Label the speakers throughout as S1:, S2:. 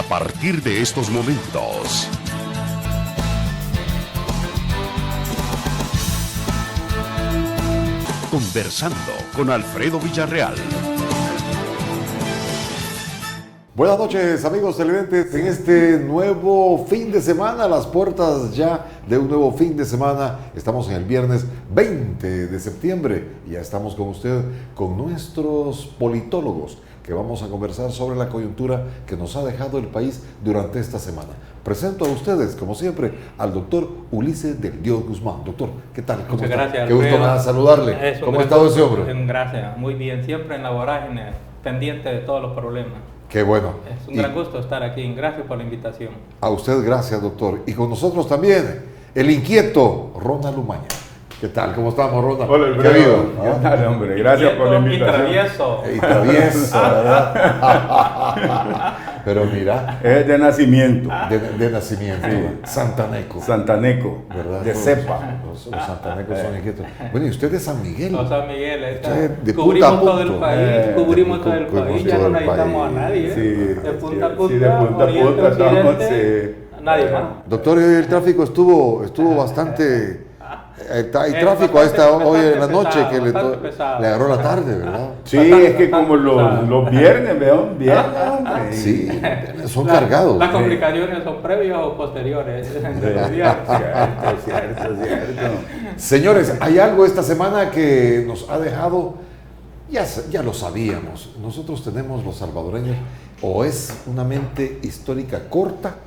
S1: a partir de estos momentos. Conversando con Alfredo Villarreal.
S2: Buenas noches, amigos televidentes. En este nuevo fin de semana, las puertas ya de un nuevo fin de semana. Estamos en el viernes 20 de septiembre y ya estamos con usted, con nuestros politólogos, que vamos a conversar sobre la coyuntura que nos ha dejado el país durante esta semana. Presento a ustedes, como siempre, al doctor Ulises del Dios Guzmán. Doctor, ¿qué tal? ¿Cómo está?
S3: Gracias,
S2: Qué gusto me da saludarle. ¿Cómo ha estado ese hombre?
S3: Gracias, muy bien, siempre en la vorágine, pendiente de todos los problemas.
S2: Qué bueno.
S3: Es un gran gusto estar aquí, gracias por la invitación.
S2: A usted gracias, doctor. Y con nosotros también, el inquieto Ronald Umaña. ¿Qué tal? ¿Cómo estamos, Ronald?
S4: Hola, Alfredo. ¿Qué tal, hombre? Gracias por la invitación.
S3: Y travieso.
S2: Y travieso, ¿verdad? Pero mira.
S4: Es de nacimiento.
S2: De nacimiento.
S4: Sí.
S2: Santaneco.
S4: Santaneco.
S2: ¿Verdad?
S4: De cepa.
S2: Los santanecos son inquietos. Bueno, y usted de San Miguel.
S3: No, San Miguel,
S2: De
S3: cubrimos
S2: punta a
S3: todo el
S2: punto.
S3: país, cubrimos todo el país, ya no
S2: todo el
S3: necesitamos
S2: país.
S3: a nadie.
S4: Sí,
S3: De punta a punta,
S4: sí, de punta a
S3: oriente,
S4: punta estamos.
S3: occidente, nadie más.
S2: Doctor, hoy el tráfico estuvo bastante. Hay tráfico a esta hoy en la noche que le agarró la tarde, ¿verdad?
S4: Sí, es que como los viernes, veo, viernes, hombre.
S2: Sí, son cargados.
S3: Las complicaciones son previas o posteriores.
S4: Cierto.
S2: Señores, hay algo esta semana que nos ha dejado, ya lo sabíamos, nosotros tenemos los salvadoreños, o es una mente histórica corta,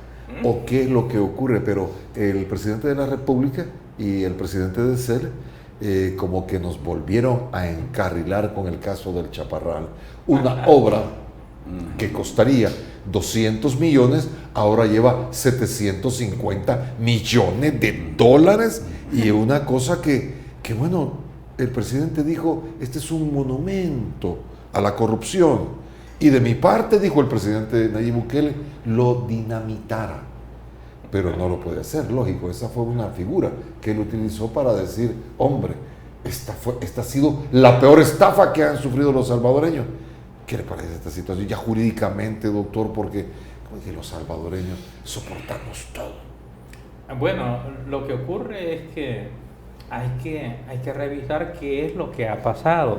S2: o qué es lo que ocurre, pero el presidente de la República y el presidente de CEL como que nos volvieron a encarrilar con el caso del Chaparral. Una obra que costaría 200 millones, ahora lleva 750 millones de dólares, y una cosa que bueno, el presidente dijo, este es un monumento a la corrupción, y de mi parte, dijo el presidente Nayib Bukele, lo dinamitara. Pero no lo puede hacer, lógico, esa fue una figura que él utilizó para decir, hombre, esta ha sido la peor estafa que han sufrido los salvadoreños. ¿Qué le parece esta situación? Ya jurídicamente, doctor, porque como que los salvadoreños soportamos todo.
S3: Bueno, lo que ocurre es que hay que revisar qué es lo que ha pasado.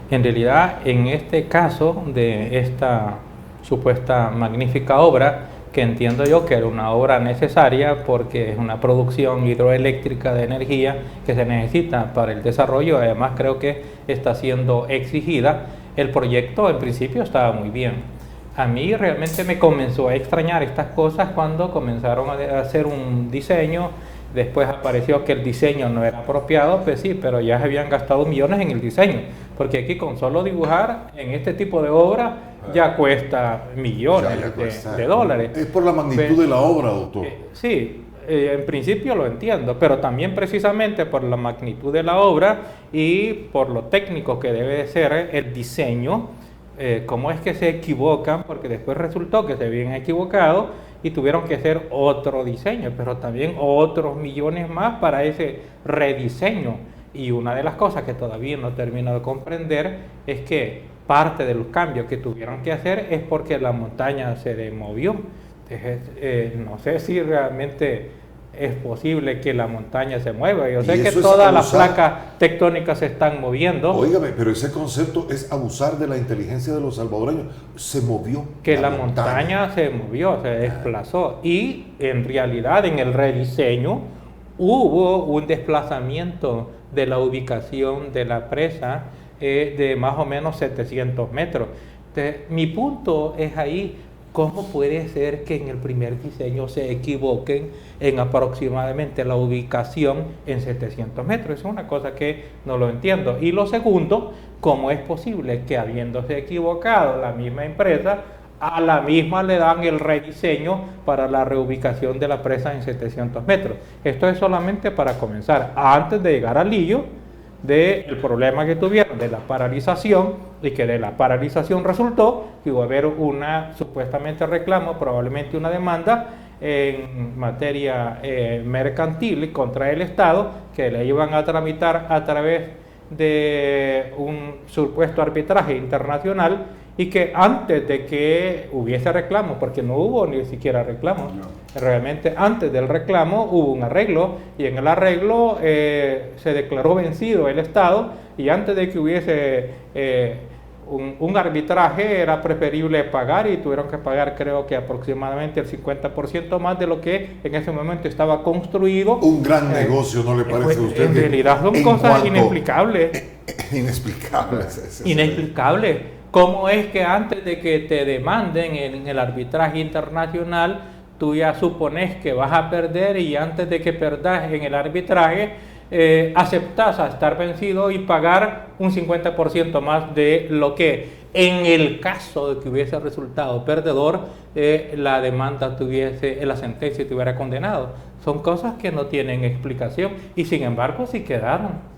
S3: En realidad, en este caso de esta supuesta magnífica obra, que entiendo yo que era una obra necesaria porque es una producción hidroeléctrica de energía que se necesita para el desarrollo, además creo que está siendo exigida, el proyecto en principio estaba muy bien. A mí realmente me comenzó a extrañar estas cosas cuando comenzaron a hacer un diseño, después apareció que el diseño no era apropiado, pues sí, pero ya se habían gastado millones en el diseño, porque aquí con solo dibujar en este tipo de obra ya cuesta millones de dólares.
S2: Es por la magnitud de la obra, doctor.
S3: Sí, en principio lo entiendo, pero también precisamente por la magnitud de la obra y por lo técnico que debe de ser el diseño, cómo es que se equivocan, porque después resultó que se habían equivocado y tuvieron que hacer otro diseño, pero también otros millones más para ese rediseño. Y una de las cosas que todavía no termino de comprender es que parte de los cambios que tuvieron que hacer es porque la montaña se movió. Entonces, no sé si realmente es posible que la montaña se mueva. Yo sé que todas las placas tectónicas se están moviendo.
S2: Óigame, pero ese concepto es abusar de la inteligencia de los salvadoreños. Se movió.
S3: Que la montaña se movió, se desplazó. Y en realidad en el rediseño hubo un desplazamiento de la ubicación de la presa de más o menos 700 metros. Entonces, mi punto es ahí, ¿cómo puede ser que en el primer diseño se equivoquen en aproximadamente la ubicación en 700 metros? Es una cosa que no lo entiendo. Y lo segundo, ¿cómo es posible que habiéndose equivocado la misma empresa, a la misma le dan el rediseño para la reubicación de la presa en 700 metros? Esto es solamente para comenzar, antes de llegar al lío del problema que tuvieron de la paralización, y que de la paralización resultó que iba a haber una supuestamente reclamo, probablemente una demanda en materia mercantil contra el Estado, que le iban a tramitar a través de un supuesto arbitraje internacional, y que antes de que hubiese reclamo, porque no hubo ni siquiera reclamo, realmente antes del reclamo hubo un arreglo, y en el arreglo se declaró vencido el Estado, y antes de que hubiese un arbitraje era preferible pagar, y tuvieron que pagar, creo que aproximadamente el 50% más de lo que en ese momento estaba construido.
S2: Un gran negocio, ¿no le parece a usted?
S3: En realidad son cosas inexplicables.
S2: Inexplicables.
S3: Inexplicables. ¿Cómo es que antes de que te demanden en el arbitraje internacional, tú ya supones que vas a perder, y antes de que perdas en el arbitraje, aceptas a estar vencido y pagar un 50% más de lo que, en el caso de que hubiese resultado perdedor, la demanda tuviese, la sentencia te hubiera condenado? Son cosas que no tienen explicación, y sin embargo sí quedaron.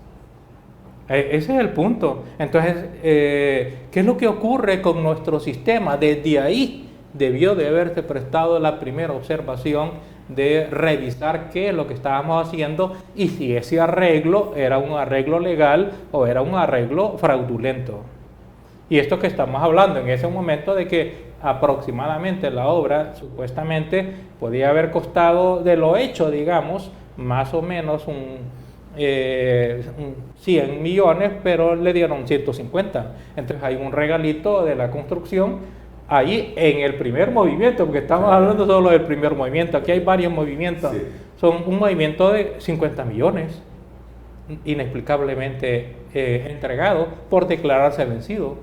S3: Ese es el punto. Entonces, ¿qué es lo que ocurre con nuestro sistema? Desde ahí debió de haberse prestado la primera observación de revisar qué es lo que estábamos haciendo, y si ese arreglo era un arreglo legal o era un arreglo fraudulento. Y esto que estamos hablando en ese momento de que aproximadamente la obra supuestamente podía haber costado, de lo hecho, digamos, más o menos un 100 millones, pero le dieron 150. Entonces hay un regalito de la construcción ahí en el primer movimiento, porque estamos hablando solo del primer movimiento. Aquí hay varios movimientos. Sí. Son un movimiento de 50 millones, inexplicablemente entregado por declararse vencido.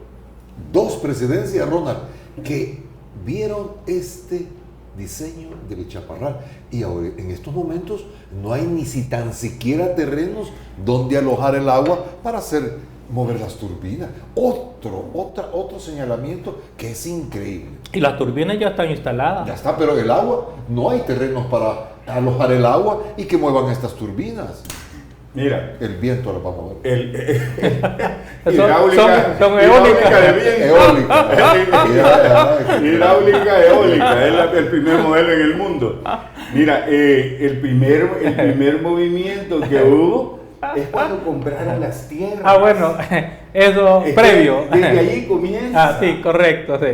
S2: Dos presidencias, Ronald, que vieron este diseño del Chaparral, y ahora, en estos momentos no hay ni tan siquiera terrenos donde alojar el agua para mover las turbinas. Otro señalamiento que es increíble.
S3: Y las turbinas ya están instaladas.
S2: Ya está, pero el agua, no hay terrenos para alojar el agua y que muevan estas turbinas.
S4: Mira,
S2: el viento lo va a mover.
S3: Son eólicas
S4: de viento. Hidráulica eólica, es el primer modelo en el mundo. Mira, el primer movimiento que hubo es cuando compraron las tierras.
S3: Ah, bueno, eso previo.
S4: Desde ahí comienza.
S3: Ah, sí, correcto, sí.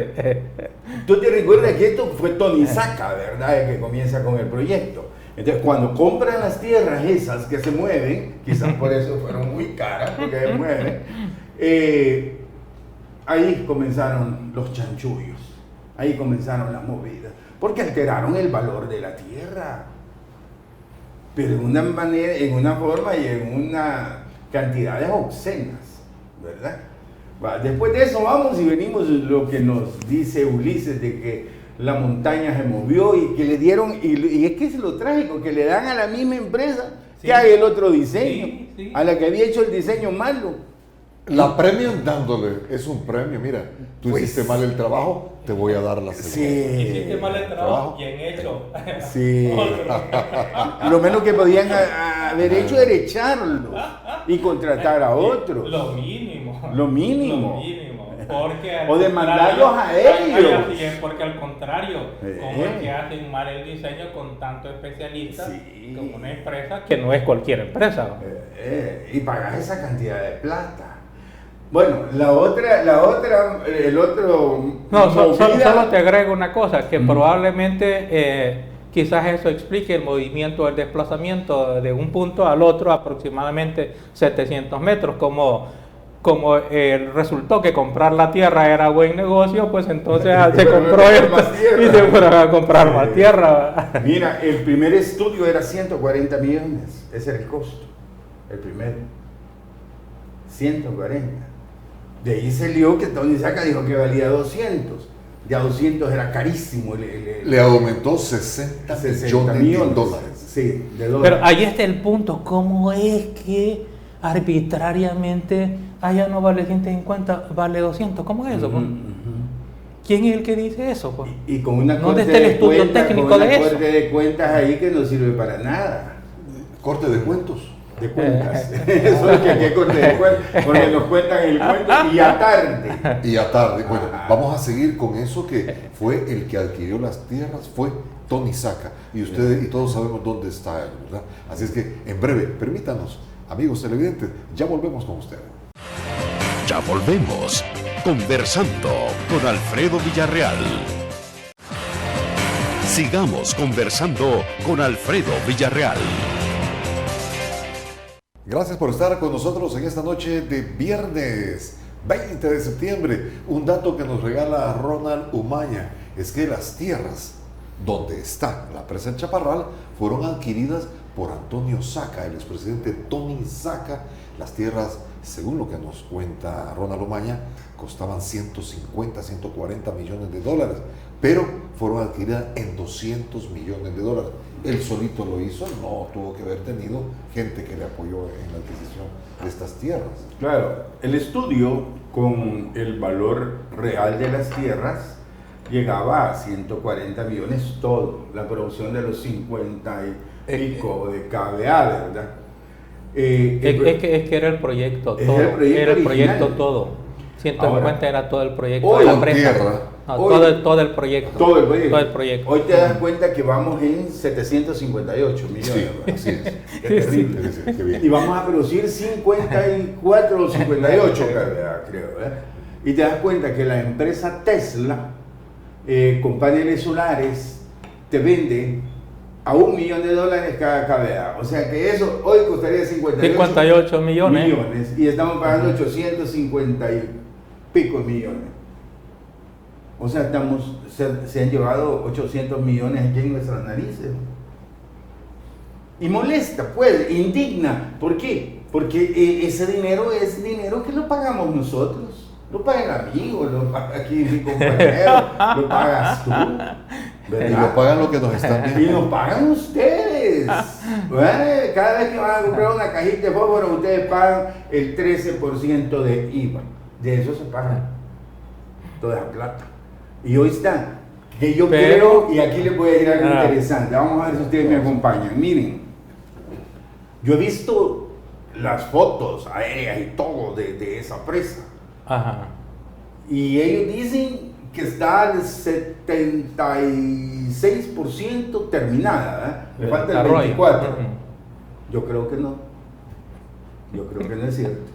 S4: Tú te recuerdas que esto fue Tonisaca, ¿verdad? El que comienza con el proyecto. Entonces, cuando compran las tierras esas que se mueven, quizás por eso fueron muy caras, porque se mueven, ahí comenzaron los chanchullos, ahí comenzaron las movidas, porque alteraron el valor de la tierra, pero en una manera, en una forma y en una cantidades obscenas, ¿verdad? Después de eso vamos y venimos lo que nos dice Ulises de que la montaña se movió y que le dieron, y es que es lo trágico, que le dan a la misma empresa que haga el otro diseño, a la que había hecho el diseño malo.
S2: La premian dándole, es un premio, mira, tú hiciste mal el trabajo, te voy a dar la segunda.
S3: Sí. Hiciste mal el trabajo, bien hecho.
S4: Sí. Lo menos que podían haber hecho era echarlo y contratar a otro.
S3: Lo mínimo.
S4: Lo mínimo.
S3: O
S4: demandarlos a ellos.
S3: Porque al contrario, como es que hacen mal el diseño con tanto especialista, como una empresa que no es cualquier empresa.
S4: Y pagas esa cantidad de plata. Bueno, el otro...
S3: No, solo te agrego una cosa, que probablemente quizás eso explique el movimiento del desplazamiento de un punto al otro aproximadamente 700 metros, como resultó que comprar la tierra era buen negocio, pues entonces se compró esto y se fueron a comprar más tierra.
S4: Mira, el primer estudio era 140 millones, ese era el costo, el primero, 140. De ahí salió que Tonisaca dijo que valía 200, ya 200 era carísimo.
S2: Le aumentó 60 millones de dólares.
S4: Sí, de dólares.
S3: Pero ahí está el punto, ¿cómo es que arbitrariamente ya no vale 150, vale 200? ¿Cómo es eso? ¿Quién es el que dice eso? Pues?
S4: Y con una
S3: ¿Dónde está el estudio técnico de eso?
S4: Corte de cuentas ahí que no sirve para nada.
S2: Corte de cuentos.
S4: De cuentas. Eso es que aquí hay corte de cuentas, porque nos cuentan el cuento y a tarde.
S2: Y a tarde. Bueno, vamos a seguir con eso, que fue el que adquirió las tierras, fue Tonisaca. Y ustedes y todos sabemos dónde está él, ¿verdad? Así es que en breve, permítanos, amigos televidentes, ya volvemos con ustedes.
S1: Ya volvemos. Conversando con Alfredo Villarreal. Sigamos conversando con Alfredo Villarreal.
S2: Gracias por estar con nosotros en esta noche de viernes 20 de septiembre. Un dato que nos regala Ronald Umaña es que las tierras donde está la presa El Chaparral fueron adquiridas por Antonio Saca, el expresidente Tony Saca. Las tierras, según lo que nos cuenta Ronald Umaña, costaban 150, 140 millones de dólares, pero fueron adquiridas en 200 millones de dólares. Él solito lo hizo, no tuvo que haber tenido gente que le apoyó en la adquisición de estas tierras.
S4: Claro, el estudio con el valor real de las tierras llegaba a 140 millones todo, la producción de los 50 y pico de KBA, ¿verdad?
S3: Es que era el proyecto todo, era el proyecto todo. 150 ahora, era todo el proyecto
S4: hoy,
S3: de la presa. No,
S4: hoy,
S3: todo el proyecto.
S4: Todo el proyecto.
S3: Todo el proyecto.
S4: Hoy te das cuenta que vamos en 758 millones.
S2: Sí, así es.
S4: Qué terrible.
S2: Sí, qué bien.
S4: Y vamos a producir 54 o 58 KBA, creo. Y te das cuenta que la empresa Tesla, con paneles solares, te vende a $1 millón cada KBA. O sea que eso hoy costaría
S3: 58 millones.
S4: Y estamos pagando 850 y pico millones. O sea, se han llevado 800 millones aquí en nuestras narices. Y molesta, pues, indigna. ¿Por qué? Porque ese dinero es dinero que lo pagamos nosotros. Lo paga el amigo, lo paga aquí mi compañero, lo pagas tú. ¿Verdad?
S2: Y lo pagan lo que nos están viendo.
S4: Y nos pagan ustedes. Bueno, cada vez que van a comprar una cajita de fósforo, ustedes pagan el 13% de IVA. De eso se paga toda esa plata. Y hoy está, que yo creo, y aquí les voy a decir algo interesante. Vamos a ver si ustedes me acompañan. Miren, yo he visto las fotos aéreas y todo de esa presa.
S3: Ajá.
S4: Y ellos dicen que está al 76% terminada, me falta el 24%. Yo creo que no. Yo creo que no es cierto.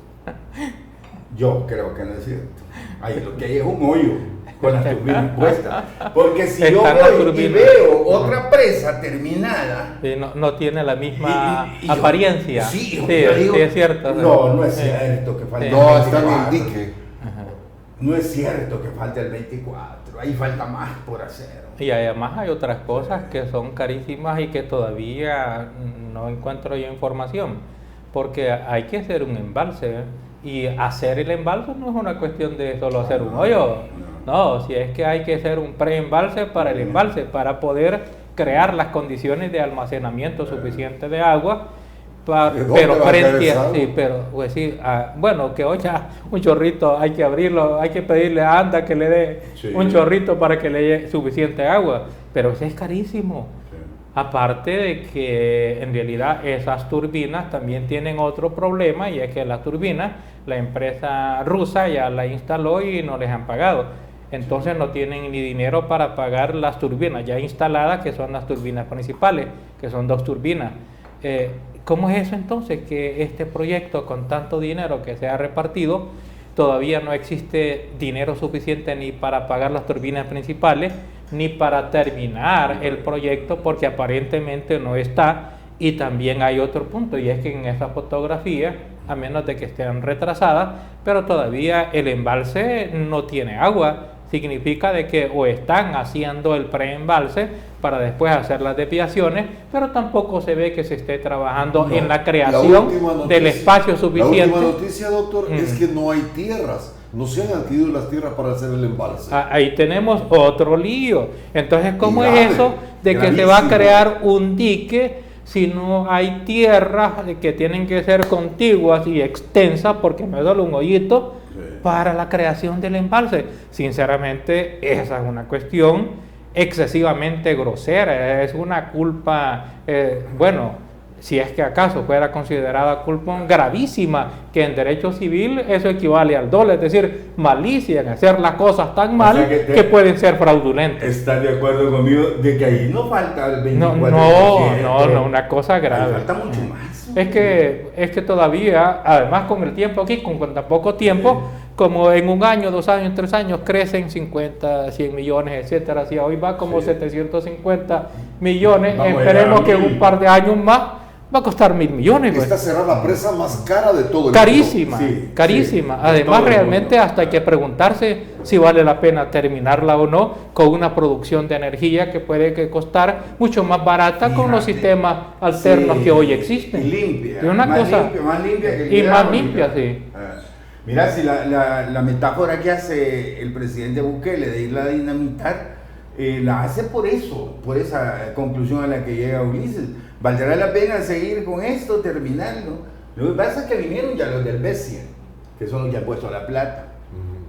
S4: Yo creo que no es cierto. Ahí lo que hay es un hoyo con las turbinas puestas. Porque si yo voy y veo otra presa terminada,
S3: no tiene la misma apariencia.
S4: Sí,
S3: digo, sí, es cierto.
S4: No es cierto que falta.
S2: No, está en el dique.
S4: No es cierto que falta el 24, ahí falta más por hacer.
S3: Y además hay otras cosas que son carísimas y que todavía no encuentro yo información, porque hay que hacer un embalse, y hacer el embalse no es una cuestión de solo hacer un hoyo, no, si es que hay que hacer un preembalse para el embalse, para poder crear las condiciones de almacenamiento suficiente de agua. Pero frente a sí, pero pues sí, bueno, que hoy ya un chorrito hay que abrirlo, hay que pedirle a ANDA que le dé un chorrito para que le dé suficiente agua, pero eso es carísimo. Aparte de que en realidad esas turbinas también tienen otro problema, y es que las turbinas, la empresa rusa ya la instaló y no les han pagado. Entonces no tienen ni dinero para pagar las turbinas ya instaladas, que son las turbinas principales, que son 2 turbinas. ¿Cómo es eso entonces? Que este proyecto con tanto dinero que se ha repartido, todavía no existe dinero suficiente ni para pagar las turbinas principales, ni para terminar el proyecto, porque aparentemente no está. Y también hay otro punto, y es que en esa fotografía, a menos de que estén retrasadas, pero todavía el embalse no tiene agua. Significa de que o están haciendo el preembalse para después hacer las desviaciones, pero tampoco se ve que se esté trabajando en la creación del espacio suficiente.
S2: La última noticia, doctor, es que no hay tierras, no se han adquirido las tierras para hacer el embalse.
S3: Ahí tenemos otro lío. Entonces, ¿cómo es eso de que se va a crear un dique si no hay tierras que tienen que ser contiguas y extensas, porque no es solo un hoyito, para la creación del embalse? Sinceramente, esa es una cuestión excesivamente grosera, es una culpa, bueno, si es que acaso fuera considerada culpa gravísima, que en derecho civil eso equivale al dolo, es decir, malicia en hacer las cosas tan mal que pueden ser fraudulentas.
S4: ¿Estás de acuerdo conmigo de que ahí no falta el 24%?
S3: No, una cosa grave.
S4: Ahí falta mucho más.
S3: Es que todavía, además con el tiempo aquí, con tan poco tiempo, como en un año, 2 años, 3 años crecen 50, 100 millones, etcétera. Si hoy va como 750 millones,
S4: Vamos a
S3: esperemos que
S4: llegar a
S3: en un par de años más va a costar 1.000 millones. Pues.
S2: Esta será la presa más cara de todo el
S3: Carísima,
S2: mundo.
S4: Sí,
S3: carísima.
S4: sí,
S3: Además,
S4: todo el
S3: realmente
S4: mundo.
S3: hasta hay que preguntarse si vale la pena terminarla o no con una producción de energía que puede que costar mucho más barata con los
S4: Fíjate.
S3: sistemas alternos
S4: Sí,
S3: que hoy existen.
S4: Y limpia.
S3: Y una
S4: más
S3: cosa-
S4: limpia, más limpia que el
S3: y más
S4: hidráulica.
S3: limpia, sí.
S4: Mira, si la metáfora que hace el presidente Bukele de irla a dinamitar, la hace por eso, por esa conclusión a la que llega Ulises. ¿Valdrá la pena seguir con esto, terminarlo? Lo que pasa es que vinieron ya los del BESIE, que son los que han puesto la plata,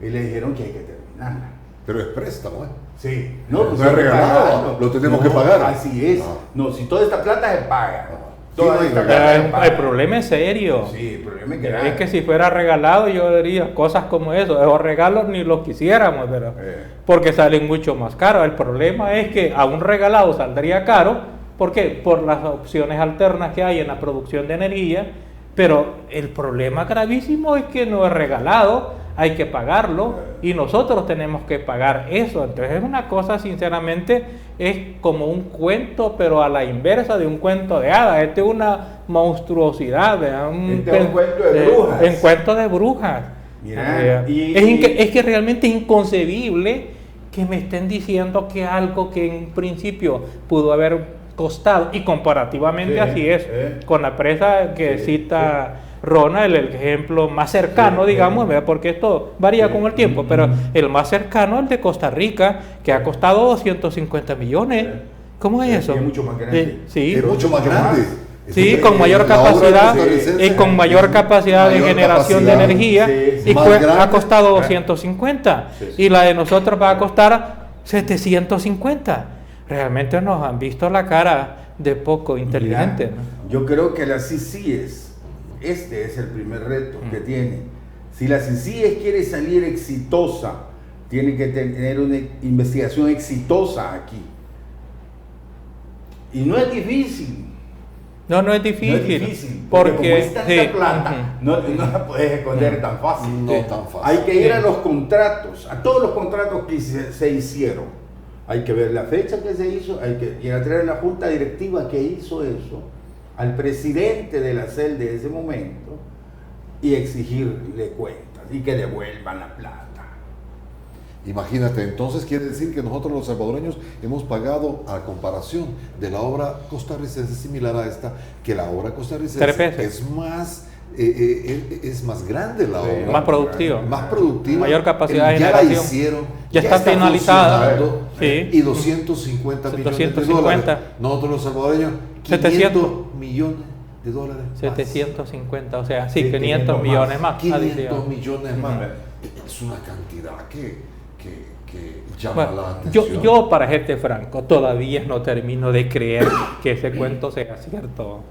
S4: y le dijeron que hay que terminarla.
S2: Pero es préstamo, ¿eh?
S4: Sí,
S2: No
S4: pues
S2: es
S4: hay que
S2: regalado,
S4: pagarlo.
S2: lo tenemos que pagar.
S4: Así es.
S2: Ah.
S4: No, si toda esta plata se paga.
S2: Sí, no
S4: Toda
S2: hay
S4: esta
S2: regalo.
S4: plata se
S3: El
S4: paga.
S3: problema es serio.
S4: Sí, el problema es que
S3: Es que si fuera regalado, yo diría cosas como eso. Esos regalos ni los quisiéramos, pero porque salen mucho más caros. El problema es que a un regalado saldría caro. ¿Por qué? Por las opciones alternas que hay en la producción de energía. Pero el problema gravísimo es que no es regalado, hay que pagarlo y nosotros tenemos que pagar eso. Entonces es una cosa, sinceramente, es como un cuento, pero a la inversa de un cuento de hadas. Este es una monstruosidad, ¿verdad?
S4: Este es un cuento de brujas.
S3: Un cuento de brujas.
S4: Mira,
S3: Es que realmente es inconcebible que me estén diciendo que algo que en principio pudo haber costado, y comparativamente
S4: Sí,
S3: así es, con la presa que cita Rona, el ejemplo más cercano, digamos, ¿verdad? Porque esto varía con el tiempo, pero el más cercano, el de Costa Rica, que ha costado 250 millones. ¿Cómo es eso?
S4: Es mucho más grande.
S3: Sí.
S2: Es mucho más grande.
S3: Sí,
S2: Es
S3: con mayor
S2: la obra
S3: capacidad
S2: costarricense
S3: y con mayor capacidad de
S2: mayor
S3: generación de
S2: capacidad,
S3: energía
S4: sí,
S3: y
S2: más
S3: ha
S2: grande.
S3: costado 250
S4: Sí.
S3: y la de nosotros va a costar 750. Realmente nos han visto la cara de poco inteligente.
S4: Mira,
S3: ¿no?
S4: yo creo que la CICIES, este es el primer reto que tiene. Si la CICIES quiere salir exitosa, tiene que tener una investigación exitosa aquí. Y no es difícil.
S3: No es
S4: No
S3: difícil.
S4: es difícil. Porque como es tanta
S3: sí,
S4: plata,
S3: ujú.
S4: no la puedes esconder tan fácil.
S2: No tan fácil.
S4: Hay que ir a los contratos, a todos los contratos que se hicieron. Hay que ver la fecha que se hizo, hay que ir a traer a la junta directiva que hizo eso, al presidente de la CEL de ese momento, y exigirle cuentas y que devuelvan la plata.
S2: Imagínate, entonces quiere decir que nosotros los salvadoreños hemos pagado, a comparación de la obra costarricense similar a esta, que la obra costarricense
S3: 3 veces.
S2: es más grande la
S4: Sí,
S2: obra.
S3: Más productiva.
S2: Más productiva.
S3: Mayor capacidad de
S2: Ya la
S3: generación.
S2: hicieron.
S3: Ya está finalizada.
S2: funcionando,
S3: Sí.
S2: Y 250 millones de
S3: 250.
S2: dólares. Nosotros los salvadoreños,
S3: 700
S2: 500 millones de dólares. más.
S3: 750, o sea, sí,
S4: Sí,
S3: 500
S4: 500
S3: millones más.
S2: 500 millones más.
S3: Ujú.
S2: Es una cantidad que llama
S3: Bueno,
S2: la atención.
S3: yo, para serte franco, todavía no termino de creer que ese cuento sea cierto.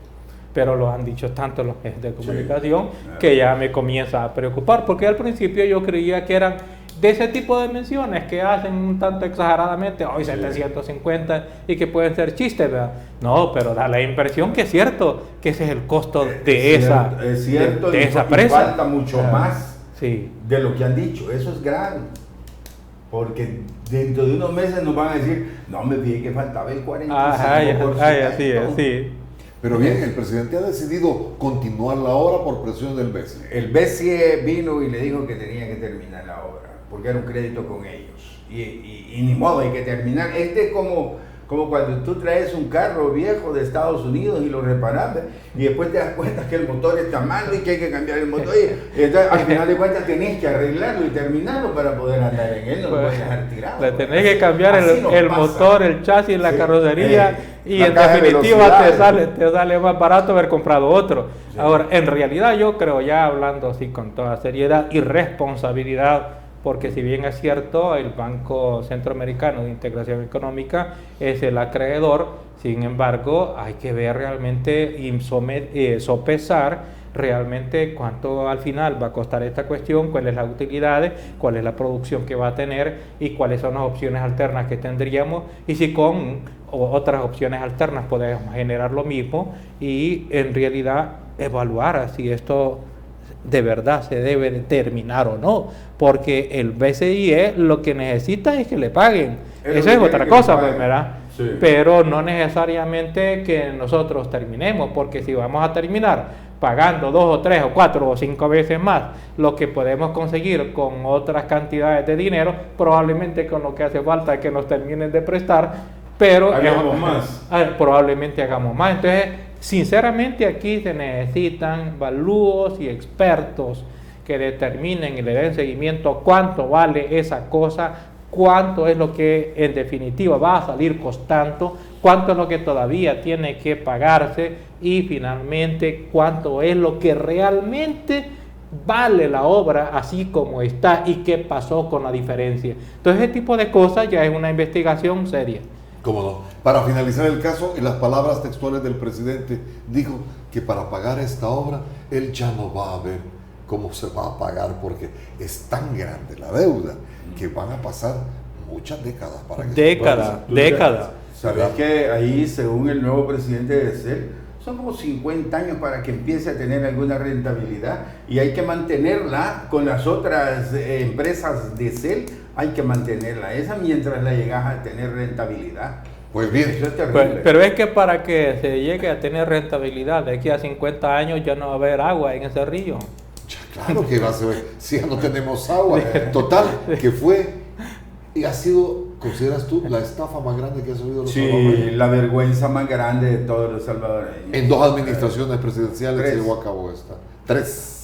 S3: Pero lo han dicho tanto los medios de comunicación que ya me comienza a preocupar. Porque al principio yo creía que eran de ese tipo de menciones que hacen un tanto exageradamente, hoy 750, y que pueden ser chistes, ¿verdad? No, pero da la impresión que es cierto, que ese es el costo de
S4: Es cierto,
S3: de
S4: y
S3: esa
S4: y
S3: presa.
S4: falta mucho más
S3: Sí.
S4: de lo que han dicho. Eso es grave. Porque dentro de unos meses nos van a decir, no me fijé que faltaba el 45%.
S3: Así es, sí.
S2: Pero bien, el presidente ha decidido continuar la obra por presión del BESIE.
S4: El BCE vino y le dijo que tenía que terminar la obra, porque era un crédito con ellos. Y ni modo, hay que terminar. Este es como cuando tú traes un carro viejo de Estados Unidos y lo reparas, ¿ve? Y después te das cuenta que el motor está malo y que hay que cambiar el motor. Y entonces, al final de cuentas, tenés que arreglarlo y terminarlo para poder andar en él, no lo puedes dejar tirado.
S3: Le tenés que cambiar
S4: Así nos
S3: el
S4: pasa.
S3: motor, el chasis, la
S4: Sí,
S3: carrocería y
S4: la
S3: en
S4: caja de
S3: definitiva
S4: velocidades.
S3: te sale más barato haber comprado otro.
S4: Sí.
S3: Ahora, en realidad yo creo, ya hablando así con toda seriedad y responsabilidad, porque si bien es cierto, el Banco Centroamericano de Integración Económica es el acreedor, sin embargo, hay que ver realmente y sopesar realmente cuánto al final va a costar esta cuestión, cuál es la utilidad, cuál es la producción que va a tener y cuáles son las opciones alternas que tendríamos y si con otras opciones alternas podemos generar lo mismo y en realidad evaluar si esto de verdad se debe de terminar o no, porque el BCIE lo que necesita es que le paguen. Eso es otra cosa, pues, ¿verdad?
S4: Sí.
S3: Pero no necesariamente que nosotros terminemos, porque si vamos a terminar pagando 2 o 3 o 4 o 5 veces más lo que podemos conseguir con otras cantidades de dinero, probablemente con lo que hace falta es que nos terminen de prestar, pero
S4: Hagamos más.
S3: probablemente hagamos más. Entonces, sinceramente aquí se necesitan valúos y expertos que determinen y le den seguimiento a cuánto vale esa cosa, cuánto es lo que en definitiva va a salir costando, cuánto es lo que todavía tiene que pagarse y finalmente cuánto es lo que realmente vale la obra así como está y qué pasó con la diferencia. Entonces ese tipo de cosas ya es una investigación seria.
S2: ¿Cómo no? Para finalizar el caso, en las palabras textuales del presidente, dijo que para pagar esta obra, él ya no va a ver cómo se va a pagar porque es tan grande la deuda que van a pasar muchas décadas para que
S3: Décadas.
S4: ¿Sabes que ahí, según el nuevo presidente de CEL, son como 50 años para que empiece a tener alguna rentabilidad y hay que mantenerla con las otras empresas de CEL, hay que mantenerla esa mientras la llegas a tener rentabilidad?
S2: Pues bien,
S4: Eso es terrible.
S3: Pero es que para que se llegue a tener rentabilidad de aquí a 50 años ya no va a haber agua en ese río.
S2: claro que va a ser, si ya no tenemos agua. Total, que fue y ha sido, ¿consideras tú la estafa más grande que ha subido los
S4: Sí,
S2: salvadoreños?
S4: la vergüenza más grande de todos los salvadoreños.
S2: En 2 administraciones presidenciales se
S4: Tres.
S2: llevó a cabo esta. 3.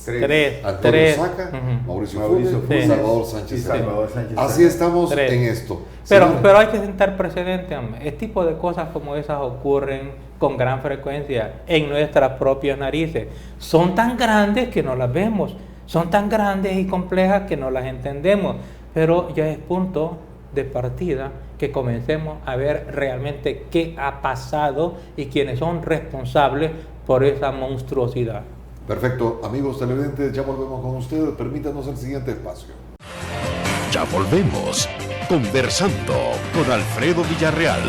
S2: Antonio
S3: Tres.
S2: Saca,
S3: Ujú.
S2: Mauricio
S4: Mauricio
S2: Funes,
S3: Funes.
S2: Salvador Sánchez.
S4: Y Salvador Sánchez.
S2: Así estamos
S3: Tres.
S2: en esto.
S3: Pero
S2: Señor,
S3: hay que sentar precedente, hombre. Este tipo de cosas como esas ocurren con gran frecuencia en nuestras propias narices. Son tan grandes que no las vemos, son tan grandes y complejas que no las entendemos, pero ya es punto de partida que comencemos a ver realmente qué ha pasado y quiénes son responsables por esa monstruosidad.
S2: perfecto, amigos televidentes, ya volvemos con ustedes. Permítanos el siguiente espacio.
S1: Ya volvemos. Conversando con Alfredo Villarreal.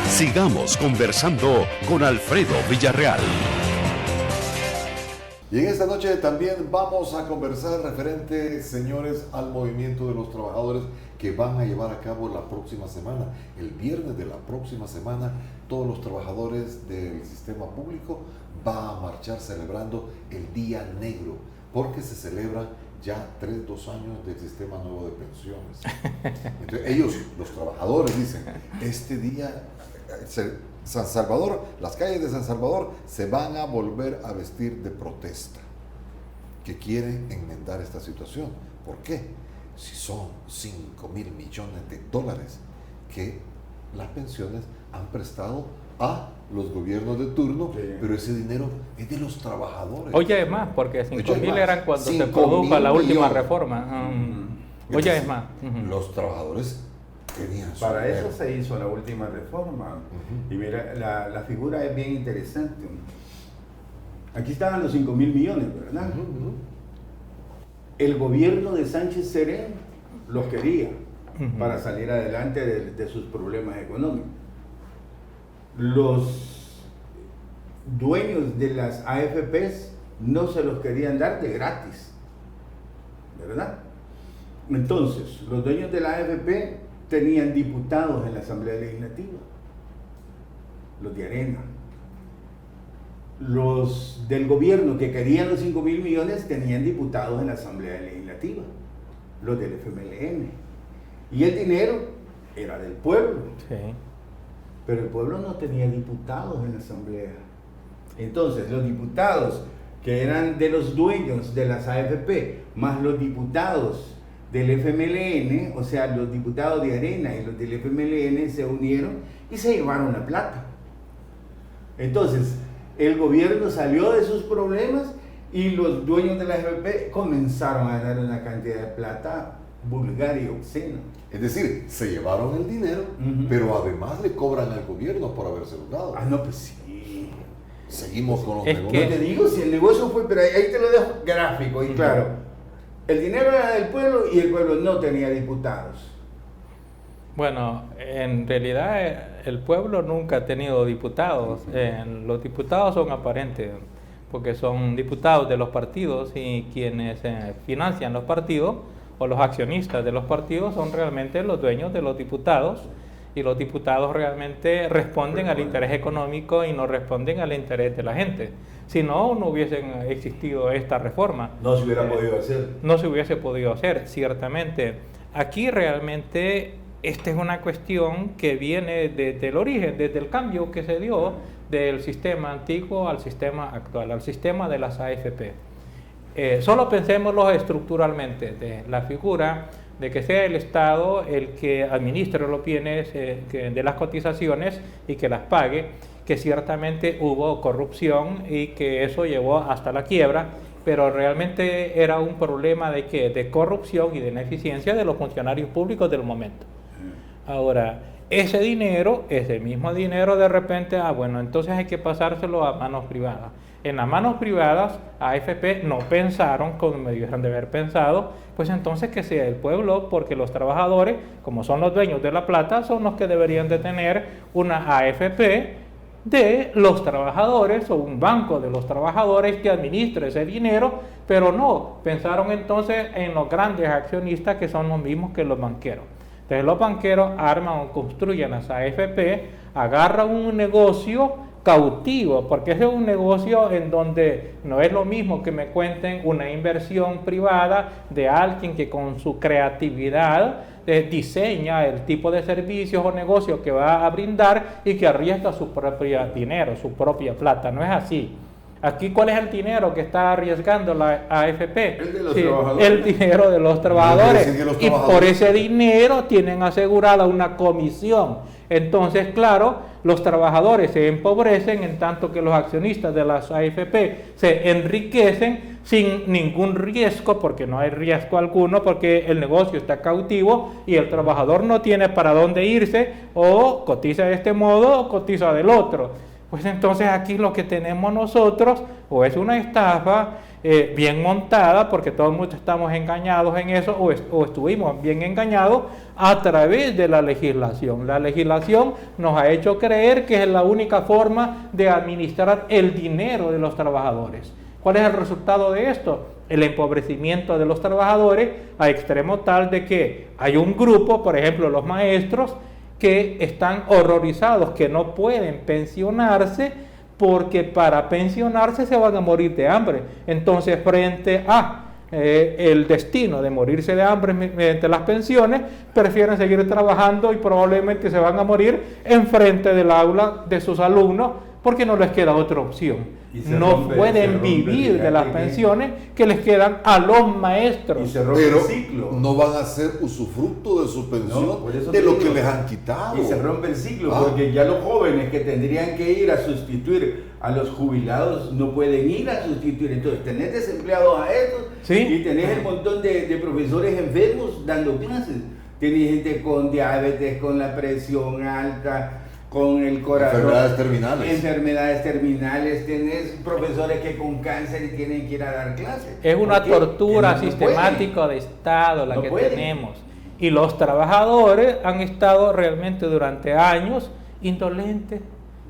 S1: Sigamos conversando con Alfredo Villarreal.
S2: Y en esta noche también vamos a conversar referente, señores, al movimiento de los trabajadores que van a llevar a cabo la próxima semana. El viernes de la próxima semana, todos los trabajadores del sistema público van a marchar celebrando el Día Negro, porque se celebra ya 2 años del sistema nuevo de pensiones. Entonces ellos, los trabajadores, dicen, este día, San Salvador, las calles de San Salvador se van a volver a vestir de protesta, que quieren enmendar esta situación. ¿Por qué? Si son 5,000 millones de dólares que las pensiones han prestado a los gobiernos de turno,
S4: Sí.
S2: pero ese dinero es de los trabajadores.
S3: Oye, es más, porque 5.000
S2: más,
S3: eran cuando se
S2: 5.000
S3: produjo la última
S2: millones.
S3: reforma. Oye, es más.
S2: Los trabajadores tenían su
S4: Para
S2: dinero.
S4: eso se hizo la última reforma.
S2: Ujú.
S4: Y mira, la figura es bien interesante. Aquí estaban los 5,000 millones, ¿verdad?
S2: Ujú, ujú.
S4: El gobierno de Sánchez Serén los quería
S3: Ujú.
S4: para salir adelante de sus problemas económicos. Los dueños de las AFPs no se los querían dar de gratis, ¿verdad? Entonces, los dueños de la AFP tenían diputados en la Asamblea Legislativa, los de Arena. Los del gobierno que querían los 5,000 millones tenían diputados en la Asamblea Legislativa, los del FMLN. Y el dinero era del pueblo,
S3: Sí.
S4: pero el pueblo no tenía diputados en la Asamblea. Entonces, los diputados que eran de los dueños de las AFP, más los diputados del FMLN, o sea, los diputados de Arena y los del FMLN se unieron y se llevaron la plata. Entonces, el gobierno salió de sus problemas y los dueños de la AFP comenzaron a ganar una cantidad de plata vulgar y obscena.
S2: Es decir, se llevaron el dinero,
S4: Ujú.
S2: pero además le cobran al gobierno por habérselo dado.
S4: Ah, no, pues sí.
S2: Seguimos con los
S3: Es
S4: Yo
S2: negocios.
S4: te digo, si el negocio fue, pero ahí te lo dejo gráfico y claro. El dinero era del pueblo y el pueblo no tenía diputados.
S3: Bueno, en realidad el pueblo nunca ha tenido diputados. Los diputados son aparentes, porque son diputados de los partidos y quienes financian los partidos o los accionistas de los partidos son realmente los dueños de los diputados, y los diputados realmente responden al interés económico y no responden al interés de la gente. Si no, no hubiesen existido esta reforma.
S4: No se hubiera podido hacer.
S3: No se hubiese podido hacer, ciertamente. Aquí realmente esta es una cuestión que viene desde el origen, desde el cambio que se dio del sistema antiguo al sistema actual, al sistema de las AFP. Solo pensémoslo estructuralmente, de la figura de que sea el Estado el que administre los bienes de las cotizaciones y que las pague, que ciertamente hubo corrupción y que eso llevó hasta la quiebra, pero realmente era un problema de ¿qué? De corrupción y de ineficiencia de los funcionarios públicos del momento. Ahora, ese dinero, ese mismo dinero de repente, bueno, entonces hay que pasárselo a manos privadas. En las manos privadas, AFP no pensaron como me debieran de haber pensado, pues entonces que sea el pueblo, porque los trabajadores, como son los dueños de la plata, son los que deberían de tener una AFP de los trabajadores o un banco de los trabajadores que administre ese dinero, pero no, pensaron entonces en los grandes accionistas que son los mismos que los banqueros. Entonces los banqueros arman o construyen las AFP, agarran un negocio cautivo, porque ese es un negocio en donde no es lo mismo que me cuenten una inversión privada de alguien que con su creatividad diseña el tipo de servicios o negocios que va a brindar y que arriesga su propio dinero, su propia plata. No es así. Aquí, ¿cuál es el dinero que está arriesgando la AFP?
S4: El de los trabajadores.
S3: El dinero de los trabajadores. Y por ese dinero tienen asegurada una comisión. Entonces, claro, los trabajadores se empobrecen en tanto que los accionistas de las AFP se enriquecen sin ningún riesgo, porque no hay riesgo alguno, porque el negocio está cautivo y el trabajador no tiene para dónde irse, o cotiza de este modo o cotiza del otro. Pues entonces aquí lo que tenemos nosotros o es una estafa bien montada, porque todo el mundo estamos engañados en eso, o estuvimos bien engañados a través de la legislación. La legislación nos ha hecho creer que es la única forma de administrar el dinero de los trabajadores. ¿Cuál es el resultado de esto? El empobrecimiento de los trabajadores a extremo tal de que hay un grupo, por ejemplo los maestros, que están horrorizados, que no pueden pensionarse porque para pensionarse se van a morir de hambre. Entonces, frente a el destino de morirse de hambre mediante las pensiones, prefieren seguir trabajando y probablemente se van a morir enfrente del aula de sus alumnos porque no les queda otra opción. No pueden vivir de las pensiones que les quedan a los maestros.
S4: Y se rompe
S2: Pero
S4: el ciclo.
S2: no van a hacer usufructo de su pensión,
S4: No, por eso
S2: de
S4: te
S2: lo
S4: digo.
S2: que les han quitado.
S4: Y se rompe el ciclo, porque ya los jóvenes que tendrían que ir a sustituir a los jubilados no pueden ir a sustituir. Entonces, tenés desempleados a estos,
S3: ¿Sí?
S4: y tenés el montón de profesores enfermos dando clases. Tenés gente con diabetes, con la presión alta, con el corazón. Enfermedades terminales. Tenés profesores que con cáncer y tienen que ir a dar clases.
S3: Es una
S4: ¿Por qué?
S3: tortura
S4: No
S3: sistemática de Estado la
S4: No
S3: que
S4: pueden.
S3: tenemos. Y los trabajadores han estado realmente durante años indolentes,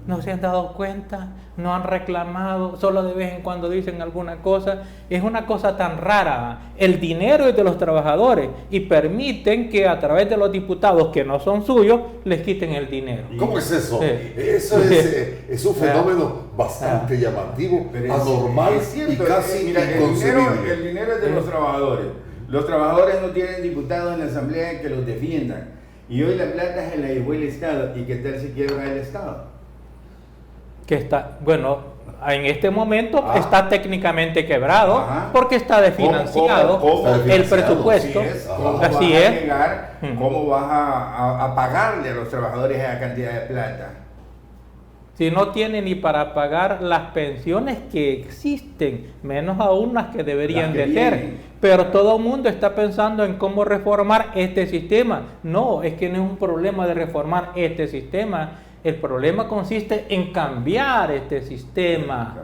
S3: no se han dado cuenta, no han reclamado, solo de vez en cuando dicen alguna cosa. Es una cosa tan rara. El dinero es de los trabajadores y permiten que a través de los diputados que no son suyos les quiten el dinero.
S2: ¿Cómo es eso?
S3: Sí.
S2: Eso es un fenómeno bastante llamativo,
S4: Pero
S2: anormal
S4: es cierto,
S2: y casi
S4: mira,
S2: inconcebible.
S4: el dinero es de los trabajadores. Los trabajadores no tienen diputados en la asamblea que los defiendan. Y hoy la plata se la llevó el Estado. ¿Y qué tal si quiebra el Estado?
S3: Que está, bueno, en este momento está técnicamente quebrado.
S4: Ajá.
S3: Porque está desfinanciado
S4: ¿Cómo?
S3: el presupuesto.
S4: ¿Cómo
S3: Así
S4: vas a
S3: es.
S4: llegar? ¿Cómo vas a pagarle a los trabajadores esa cantidad de plata?
S3: Si no tiene ni para pagar las pensiones que existen, menos aún las que deberían
S4: Las que
S3: de ser.
S4: vienen.
S3: Pero todo el mundo está pensando en cómo reformar este sistema. No, es que no es un problema de reformar este sistema. El problema consiste en cambiar este sistema.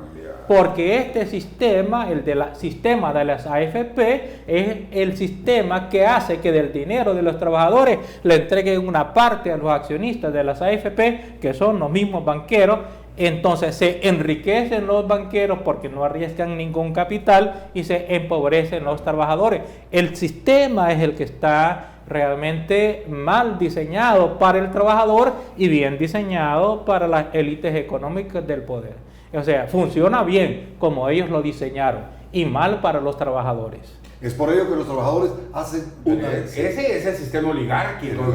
S3: Porque este sistema, sistema de las AFP, es el sistema que hace que del dinero de los trabajadores le entreguen una parte a los accionistas de las AFP, que son los mismos banqueros, Entonces se enriquecen los banqueros porque no arriesgan ningún capital y se empobrecen los trabajadores. El sistema es el que está realmente mal diseñado para el trabajador y bien diseñado para las élites económicas del poder. O sea, funciona bien como ellos lo diseñaron y mal para los trabajadores.
S2: Es por ello que los trabajadores hacen una...
S4: Ese es el sistema oligárquico.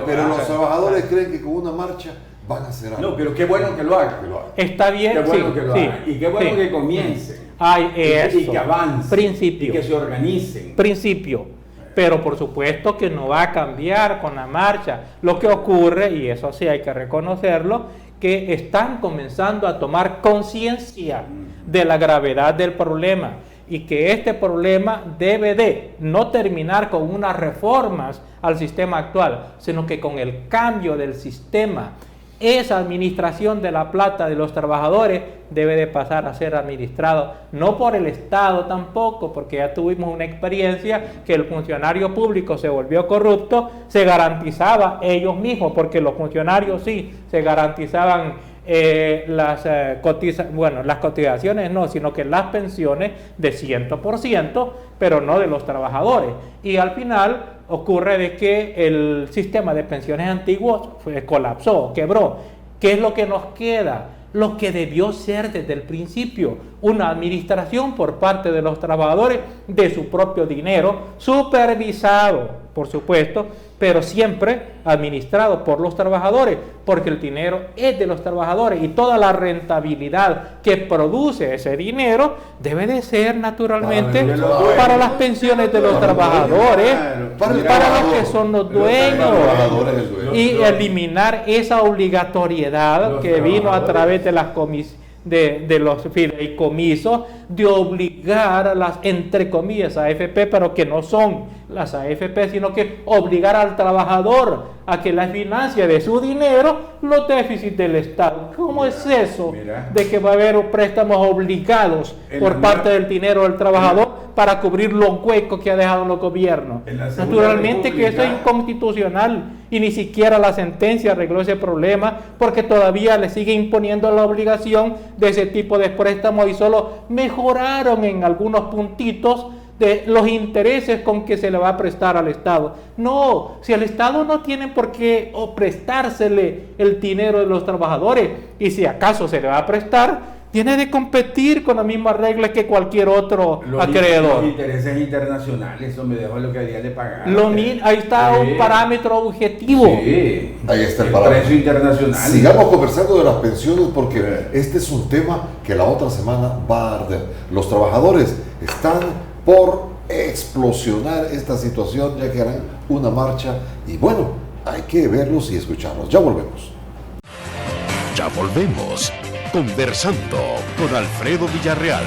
S2: Pero los trabajadores creen que con una marcha van a hacer algo.
S4: No, pero qué bueno que lo hagan.
S3: Está bien,
S4: qué bueno
S3: sí,
S4: que lo
S3: sí,
S4: hagan. Y qué bueno
S3: sí.
S4: que comiencen.
S3: Ay, eso.
S4: Y que avancen.
S3: Principio.
S4: Y que se organicen.
S3: Principio. Pero por supuesto que no va a cambiar con la marcha. Lo que ocurre, y eso sí hay que reconocerlo, que están comenzando a tomar conciencia de la gravedad del problema y que este problema debe de no terminar con unas reformas al sistema actual, sino que con el cambio del sistema. Esa administración de la plata de los trabajadores debe de pasar a ser administrado no por el Estado tampoco, porque ya tuvimos una experiencia que el funcionario público se volvió corrupto, se garantizaba ellos mismos, porque los funcionarios sí se garantizaban las cotizaciones no, sino que las pensiones de 100%, pero no de los trabajadores. Y al final ocurre de que el sistema de pensiones antiguos colapsó, quebró. ¿Qué es lo que nos queda? Lo que debió ser desde el principio, una administración por parte de los trabajadores de su propio dinero, supervisado, por supuesto, pero siempre administrado por los trabajadores, porque el dinero es de los trabajadores y toda la rentabilidad que produce ese dinero debe de ser naturalmente para las pensiones de los trabajadores, para los que son los dueños, y eliminar esa obligatoriedad que vino a través de las de los fideicomisos, de obligar a las, entre comillas, AFP, pero que no son las AFP, sino que obligar al trabajador a que la financia de su dinero los déficits del Estado. ¿Cómo es eso de que va a haber préstamos obligados por parte del dinero del trabajador para cubrir los huecos que ha dejado los gobiernos? Naturalmente que eso es inconstitucional y ni siquiera la sentencia arregló ese problema, porque todavía le sigue imponiendo la obligación de ese tipo de préstamos y solo mejoraron en algunos puntitos de los intereses con que se le va a prestar al Estado. No, si al Estado no tiene por qué prestársele el dinero de los trabajadores, y si acaso se le va a prestar, tiene de competir con las mismas reglas que cualquier otro acreedor.
S4: Los intereses internacionales, eso me dejó lo que había de pagar.
S3: Ahí está un parámetro objetivo.
S4: Sí.
S2: Ahí está el
S4: precio internacional.
S2: Sigamos conversando de las pensiones, porque este es un tema que la otra semana va a arder. Los trabajadores están por explosionar esta situación, ya que harán una marcha y bueno, hay que verlos y escucharlos. Ya volvemos.
S1: Ya volvemos. Conversando con Alfredo Villarreal.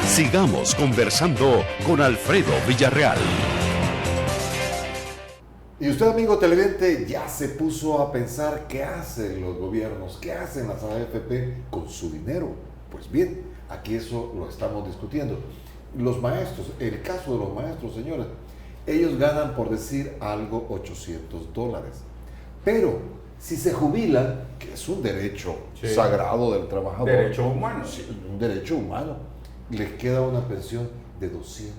S1: Sigamos conversando con Alfredo Villarreal.
S2: Y usted, amigo televidente, ya se puso a pensar qué hacen los gobiernos, qué hacen las AFP con su dinero. Pues bien, aquí eso lo estamos discutiendo. Los maestros, el caso de los maestros, señores, ellos ganan, por decir algo, $800. Pero si se jubilan, que es un derecho sagrado del trabajador,
S4: derecho humano,
S2: un derecho humano, les queda una pensión de $200.